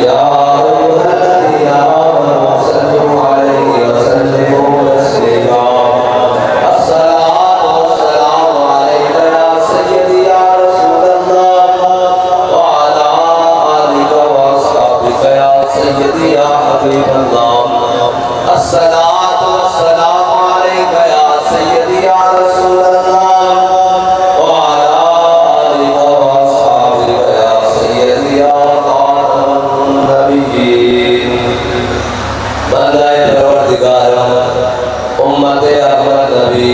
या अय्युहल्लज़ीना आमनू सल्लू अलैहि वसल्लिमू तस्लीमा। अस्सलातु वस्सलामु अलैका या सय्यदी या रसूलल्लाह व अला आलिका व अस्हाबिका या सय्यदी या हबीबल्लाह। अस्सलातु वस्सलामु अलैका या सय्यदी या रसूलल्लाह व अला आलिका व अस्हाबिका या सय्यदी या खातमुन नबिय्यीन। बंदाए परवरदिगार उम्मत अहमद नबी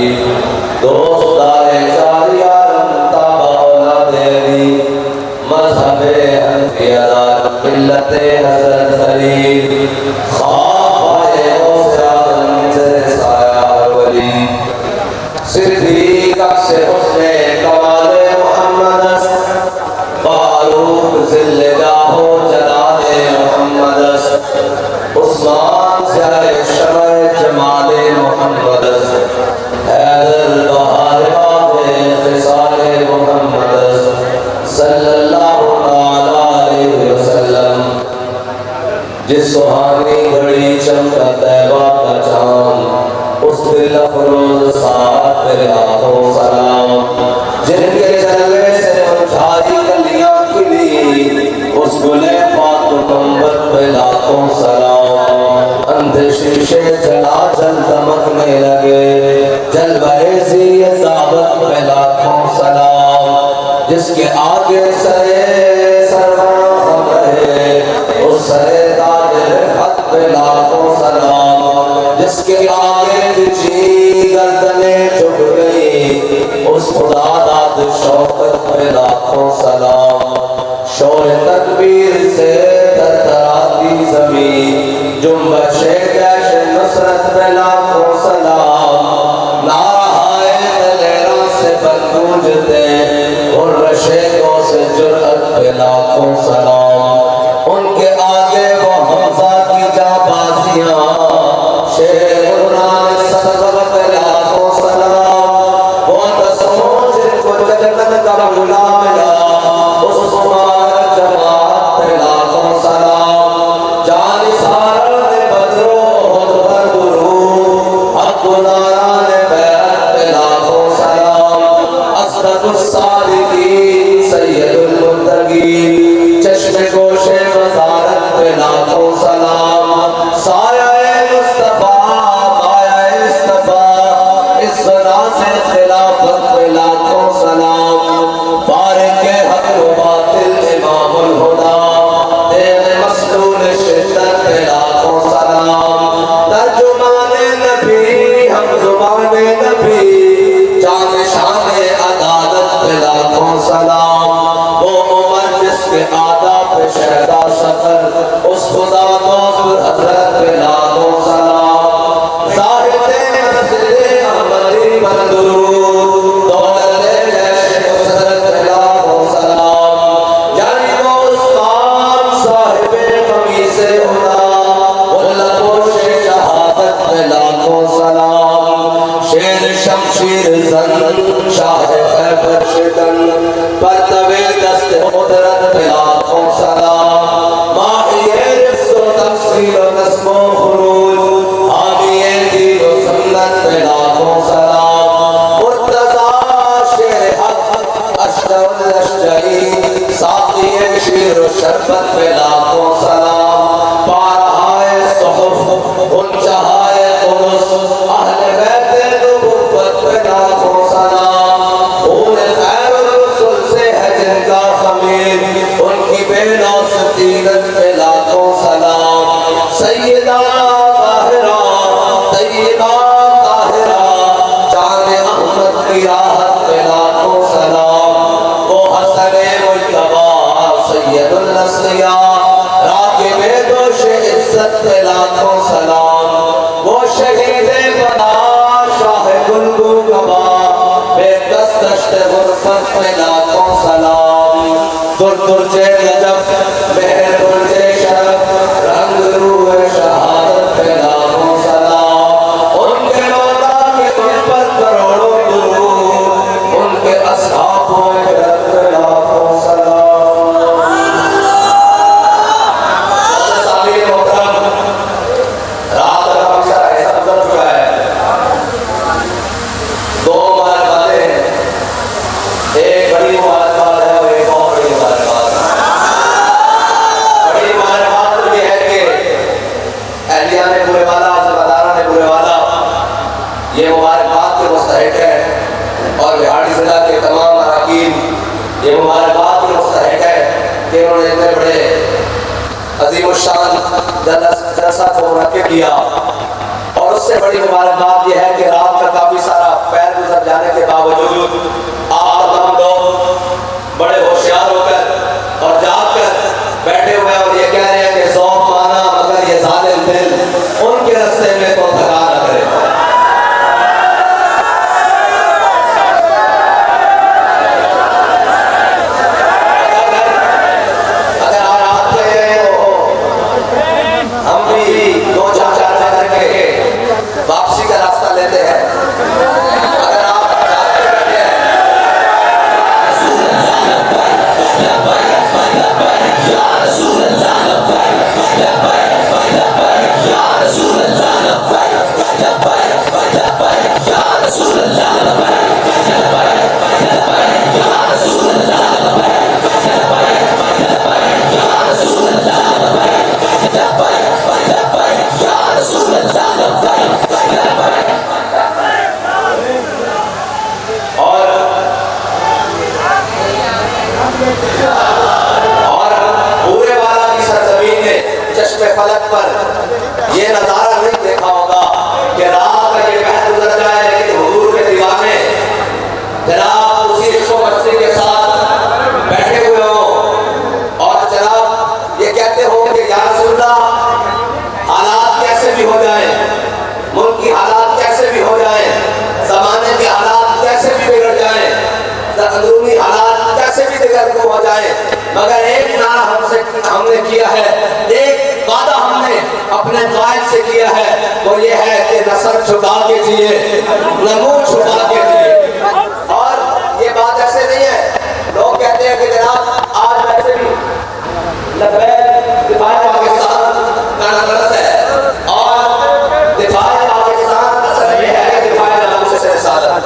दोस्ताए जारिया ताबा औलादे अली मज़हबे हनफिया मिल्लते हज़रत खलील ख़ाफ़ाए गौसे आज़म ज़रे साया वली सिद्दीक़ अक्स हुस्ने कमाले मुहम्मद फारूक ज़िल्ले जाहो जलाले मुहम्मद उस्मान ज़ाए शमए जमाले मुहम्मद हैदर बहार बाबे ख़िसाले मुहम्मद सल्लल्लाहु अलैहि वसल्लम। जिस सुहानी घड़ी चमका तैबा का चाँद उस दिल अफरोज साथ पे लाखों सलाम। जिनके जलवे से मुरझाई कलियां खिली उस गुले पाक गुंबद पे लाखों सलाम। अंधे शीशे जला जल दमकने लगे जलवाए ज़िये ज़ाबत पे लाखों सलाम। जिसके आगे सरे सरवरां रहे उस सरे ताज हक पे लाखों सलाम। जिसके आगे तुझी गर्दने झुक गई उस खुदा दाद शौकत पे लाखों सलाम। शोर तकबीर से थरथराती ज़मीं जुम्बशे जैश नुसरत पे लाखों सलाम। नाराए दलेरों से बलगूंजते और रशेदों से जुर्अत पे लाखों सलाम। उनके आगे वो हमजा की जाबाजियां शेर गुरान सदक़ पे लाखों सलाम। वो दसों जिनको जन्नत का बुला मिला उस मुबारक जमात पे लाखों सलाम। जानिसारा ने बदरो उहद पर दुरूद हक गुज़ारा ने बैत पे लाखों सलाम। असदक़ुस सादिक़ीन सय्यदुल मुत्तक़ीन चश्मे गोशे वज़ारत पे लाखों सलाम। साया मुस्तफ़ा माया इस्तफ़ा इस बना से खिलाफत पे लाखों सलाम। फारिक़ हक़ व बातिल इमामुल हुदा तेग मसलूल शिद्दत पे लाखों सलाम। तर्जुमाने नबी हम ज़ुबाने नबी जाने शाने अदालत पे लाखों सलाम। वो उमर जिसके आदाब पे शहदा सफर उस खुदा दोस्त हज़रत पे लाखों सलाम। ज़ाहिदे मस्जिदे अहमदी पर दुरूद दौलते जैश नुसरत पे लाखों सलाम। यानी वो उस्मान साहिबे क़मीज़े हुदा मुल्लपोशे शहादत पे लाखों सलाम। शेर शमशीर जन शाह खैबर शिकन परतवे दस्त कुदरत पे लाखों सलाम। माहिए रिज़्क़ व तफ़सील व नस्ब व खुरूज हामिए दीन व सुन्नत पे लाखों सलाम। मुर्तज़ा शेर हक़ अशरफुल अशजई साक़िए शीर व शरबत पे लाखों सलाम। पारहाए सुहुफ़ उनचहाए क़ुदस अहले बैते नबुव्वत पे लाखों सलाम। खून खैरुर रसूल से है जिनका ख़मीर उनकी बेलौस तीनत पे लाखों सलाम। सय्यदा ताहिरा तय्यबा ताहिरा जाने अहमद की राहत पे लाखों सलाम। वो हसने मुज्तबा सय्यदुल असलिया राक़िबे दोशे इज़्ज़त पे लाखों सलाम। वो शहीदे बना शाह गुलगू कबा बेकस दश्त गुरफत पे लाखों सलाम। दुर दुर्जे नजफ मेहर दुर्जे शरफ रंग रूह शहादत पे लाखों सलाम। उनके मौला के उन पर करोड़ों दुरूद उनके अस्हाबों पे लाखों सलाम। मुस्तहिक है और बिहाड़ी जिला के तमाम अरकान ये मुबारकबाद के मुस्तहिक है कि उन्होंने इतने बड़े अजीमुशान जलसा को मुनक्किद किया। और उससे बड़ी मुबारकबाद यह है कि रात का काफ़ी सारा पैर गुजर जाने के बावजूद आप तमाम लोग बड़े होशियार होकर और जाग कर बैठे हुए और ये कह रहे हैं कि ज़ौक़ माना मगर ये ज़ालिम दिल उनके रास्ते में तो थका न करे। अगर आज आप कह रहे हो हम भी दो चार करके वापसी का रास्ता लेते हैं। अगर आप जागते बैठे हैं और पूरे वाला की सरजमीन ने चश्मे फलक पर ये नजारा नहीं देखा होगा कि रात का ये बहर गुजर जाए लेकिन हुजूर के दीवाने जनाब उसी इश्क़ व मस्ती के साथ बैठे हुए हो और जनाब ये कहते हो कि या रसूलल्लाह हालात कैसे भी हो जाए, मुल्क की हालात कैसे भी हो जाए, ज़माने के हालात कैसे भी बिगड़ जाए, अंदरूनी हालात कैसे भी दिगरगो हो जाए, मगर एक नारा हमने किया है, एक वादा हमने अपने कायद से किया है, वो ये है कि न सर झुका के जिए न मुंह छुपा के जिए। और ये बात ऐसे नहीं है, लोग कहते हैं कि जनाब आज वैसे भी दिफा पाकिस्तान का नजर है और दिफा पाकिस्तान का असर ये है कि दिफा नामूस से रिसालत और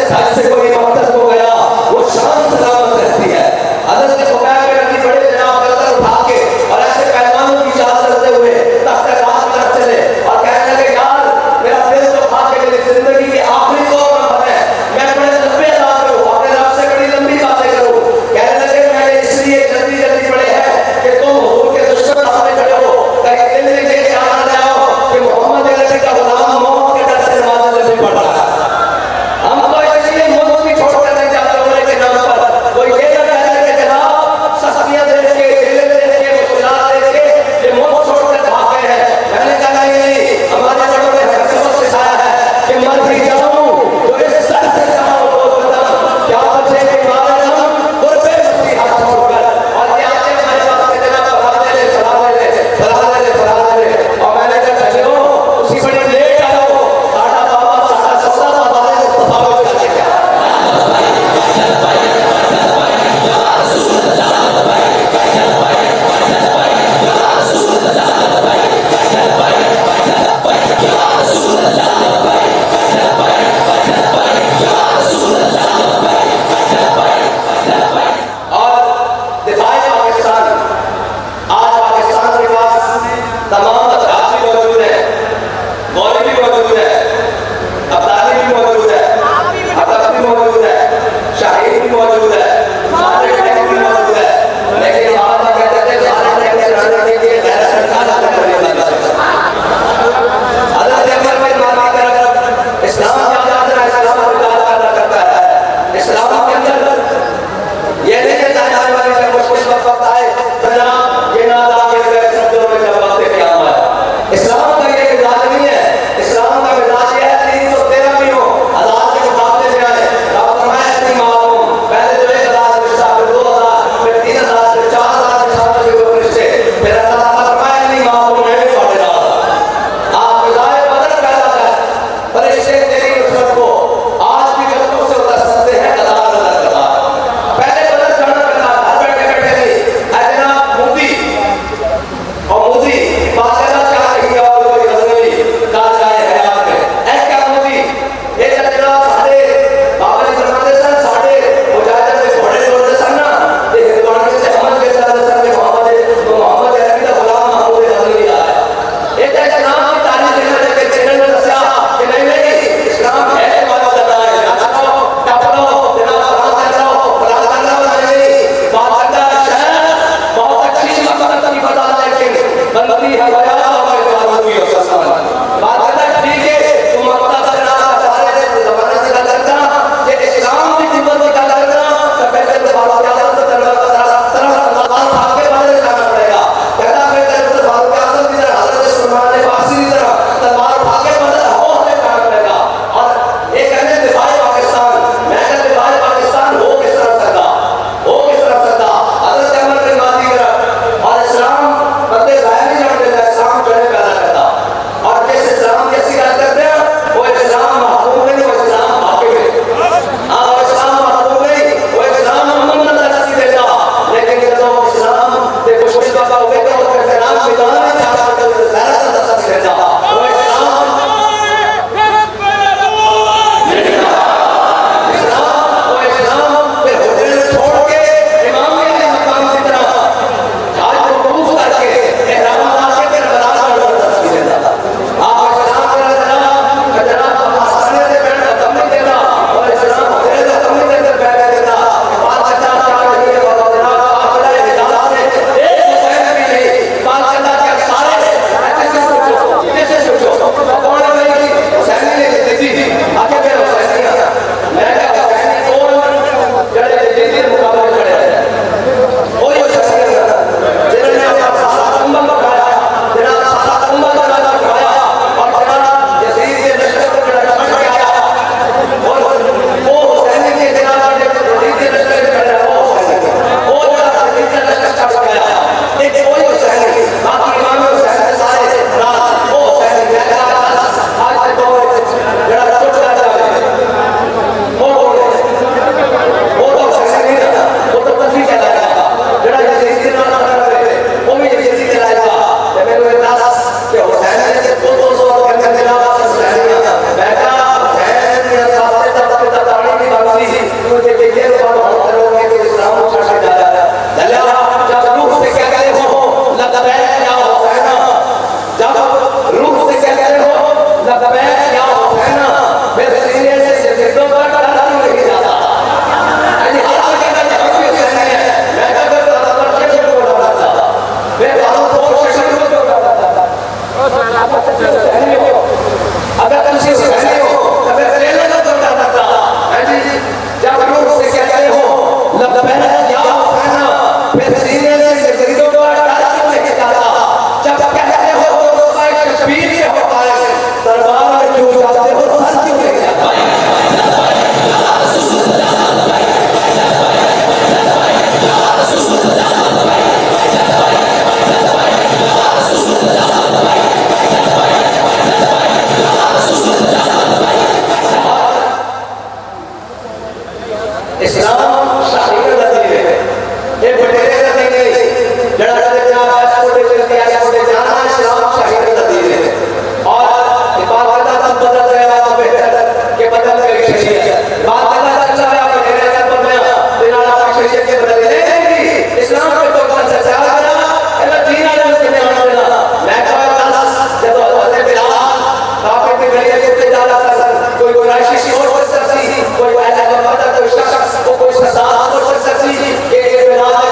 सर से कोई मकसद हो गया वो शान सलामत रहती है। हज़रत खुबैब नबी बड़े जनाब गर्दन उठा के और ऐसे पैमानों की चाल करते हुए तख्त राज तरफ चले और कहने लगे यार मेरा दिल तो खा के मेरी जिंदगी के आखिरी दौर में है, मैं बड़े लंबे अदा करूँ अपने रब से बड़ी लंबी बातें करूँ। कहने लगे मैंने इसलिए जल्दी जल्दी पढ़े हैं कि तुम हुजूर के दुश्मन सामने खड़े हो, कहीं दिल में ये ख्याल न आओ कि मोहम्मद नबी का गुलाम मौत के डर से नमाज नहीं पढ़ रहा है। हम तो इसलिए मुल्क भी छोड़कर नहीं जाते होने के नाम पर कोई ये न कहते कि जनाब शख्सियत देख के दिल देख के मुस्कुरा देख के ये मुल्क छोड़कर भाग गए हैं। मैंने कहा नहीं, हमारे बड़ों ने हमें सबक सिखाया है कि मर भी जाऊं तो इस सर से जाऊं तो कदम क्या बचे कि मारे हम गुरबे मुफ्ती हाथ छोड़कर और ये आते हमारे पास के जनाब फला ले और मैंने कहा चलो उसी बड़ी लेट आओ साढ़ा बाबा साढ़ा सौदा बाबा ने मुस्तफा को चले गया। और दिफाए पाकिस्तान, आज पाकिस्तान के पास तमाम अतराफ भी मौजूद है, मौलवी भी मौजूद है, अब्दाली भी मौजूद है, अदब भी मौजूद है, शाहीद भी मौजूद है, सारे टैग भी मौजूद है, लेकिन बाबा कहते थे सारे टैग रहने के लिए गैर सरकार का बनेगा। हज़रत अमर बिन मालिक की तरफ इस्लाम आजाद है, इस्लाम आजाद करता है। इस्लाम के अंदर ये नहीं कहता है आने वाले जब मुश्किल वक्त आए जनाब ये नाद आगे गए शब्दों में जब वक्त क़याम आए। इस्लाम का ये मिजाज नहीं है, इस्लाम का मिजाज ये है 313 भी हो 1000 के मुकाबले में आए। आप फरमाया इतनी मालूम पहले जो एक इस्लाम शाहीर नदी है ये बटेरे नदी नहीं जड़ा जड़ा जाना छोटे छोटे छोटे जाना इस्लाम शाहीर नदी है और इबादत का बदल गया बेहतर के बदल गई शरीयत बात का चला गया बटेरे का बदला बिना का शरीयत के बदल नहीं इस्लाम के तो कौन सा चाह रहा है दीन आलम के ध्यान देना मैं कहा जब हजरत बिलाल काफिर के गले के जा रहा था कोई कुरैशी शोर कर सकती कोई अहले मक्का कोई शख्स कोई सदा कर सकती कि बिलाल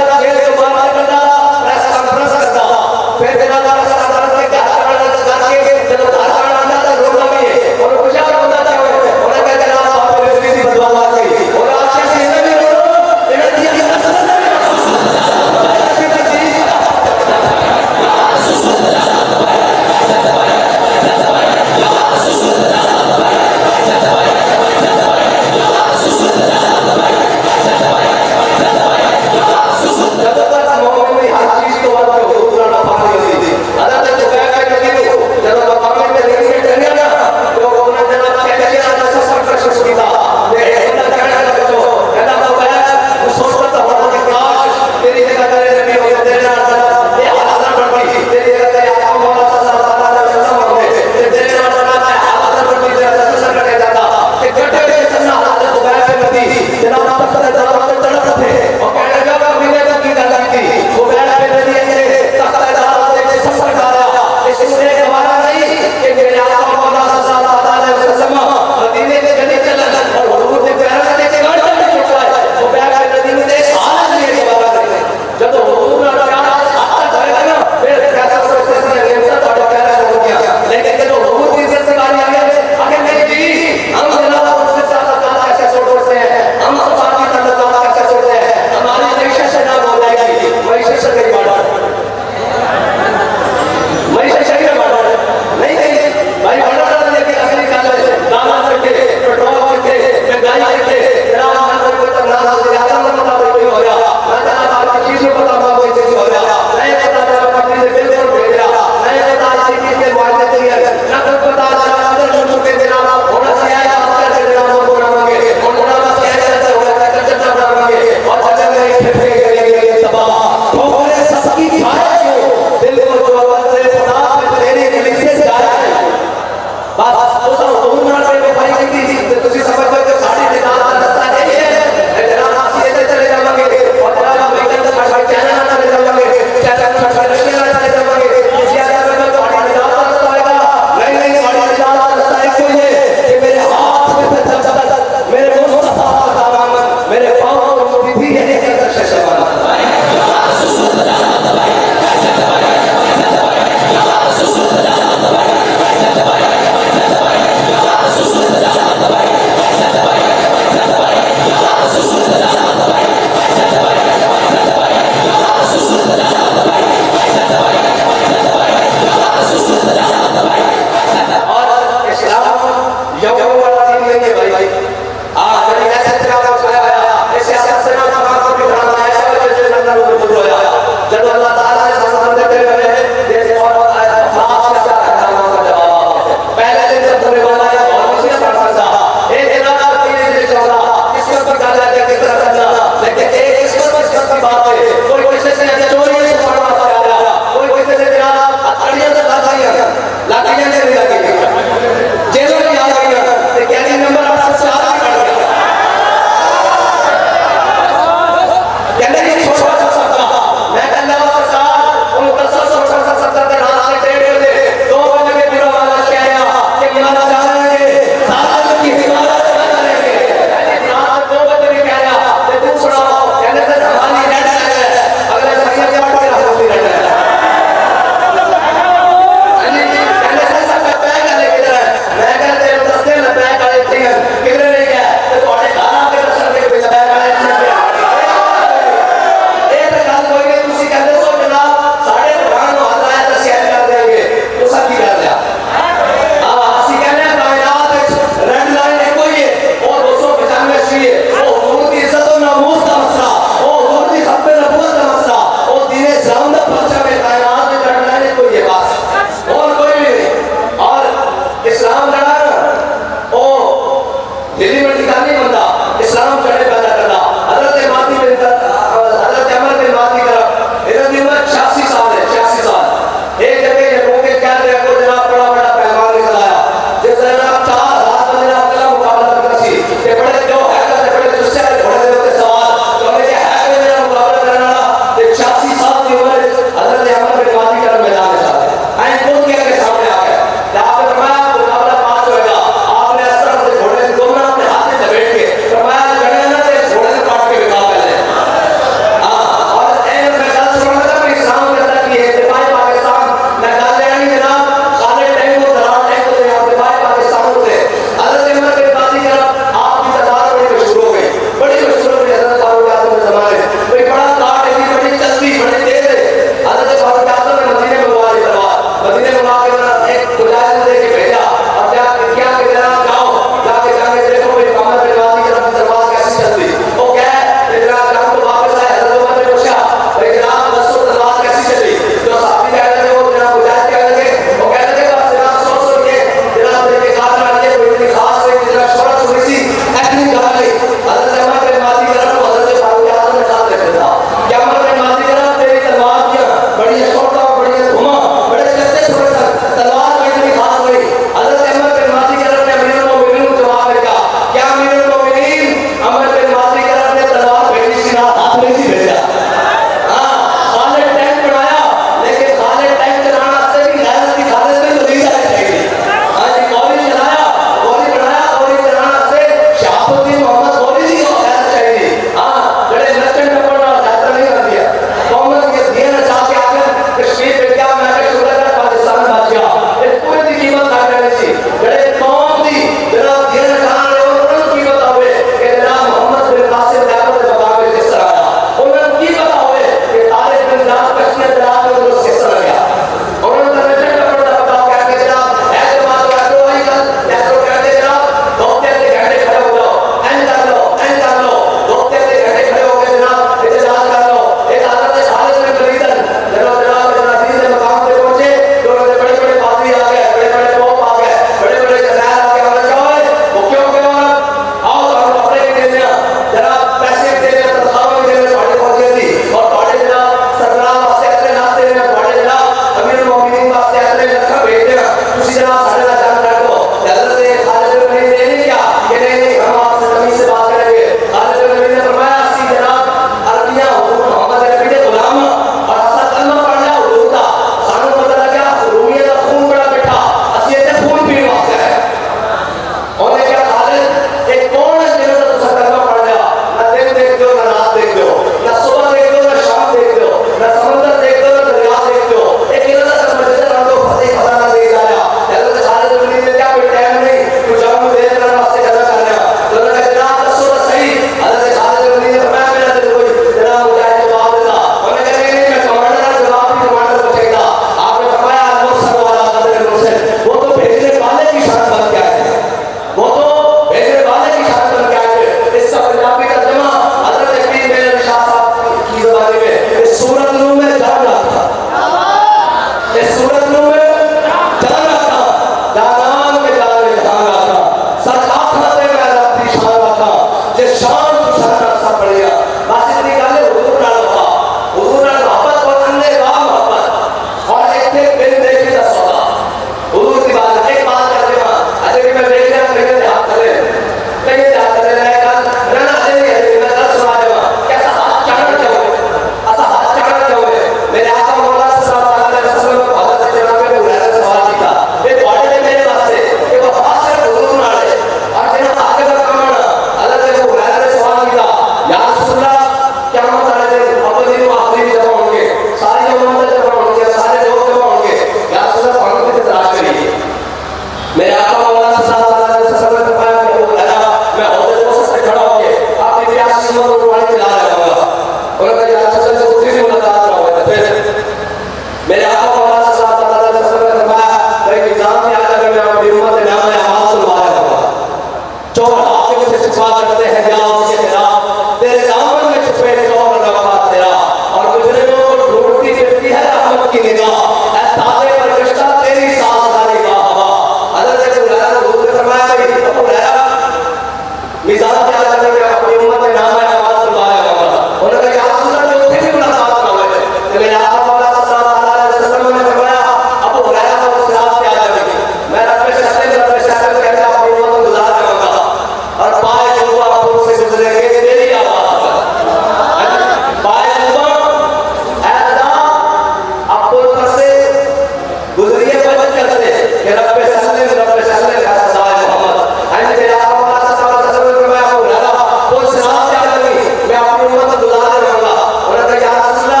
उम्मत को दुआ दे रहूंगा उन्हें तो याद असला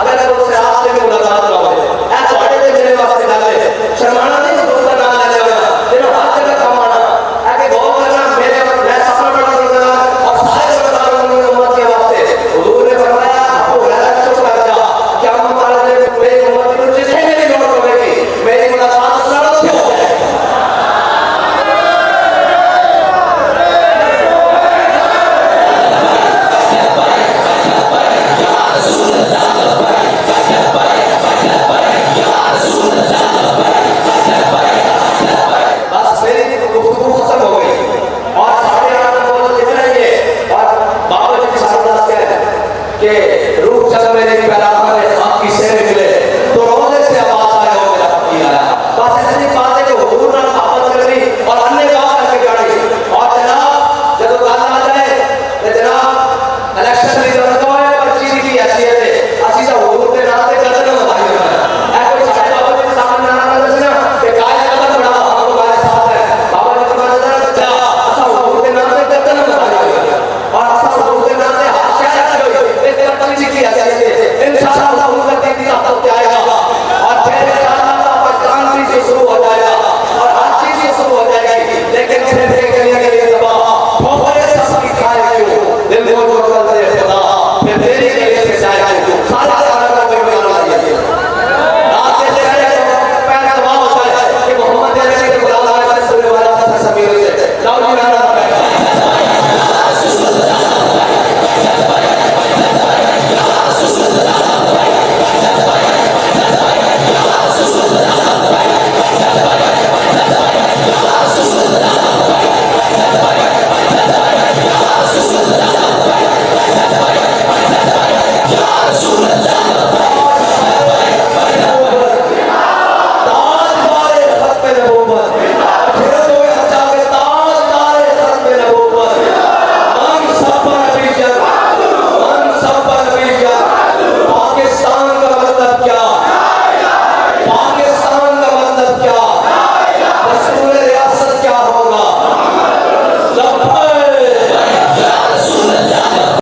अगर तो से रास्ते में मुलाकात ना हो ऐ थोड़े दे मेरे वास्ते डाले शर्माना नहीं तो दोस्त ना ले लेना तेरे हाथ में कमाना ऐ के गौर करना मेरे मैं सफर बड़ा दूंगा और सारे बता दूंगा उम्मत के वास्ते हुजूर ने फरमाया अबू हुरैरा चुप कर जा क्या हम वाले ने मेरी उम्मत को जिसे मेरी नौबत होगी मेरी मुलाकात असला तो हो जाए कि रूह चल मेरे पैरामाने खाकी से मिले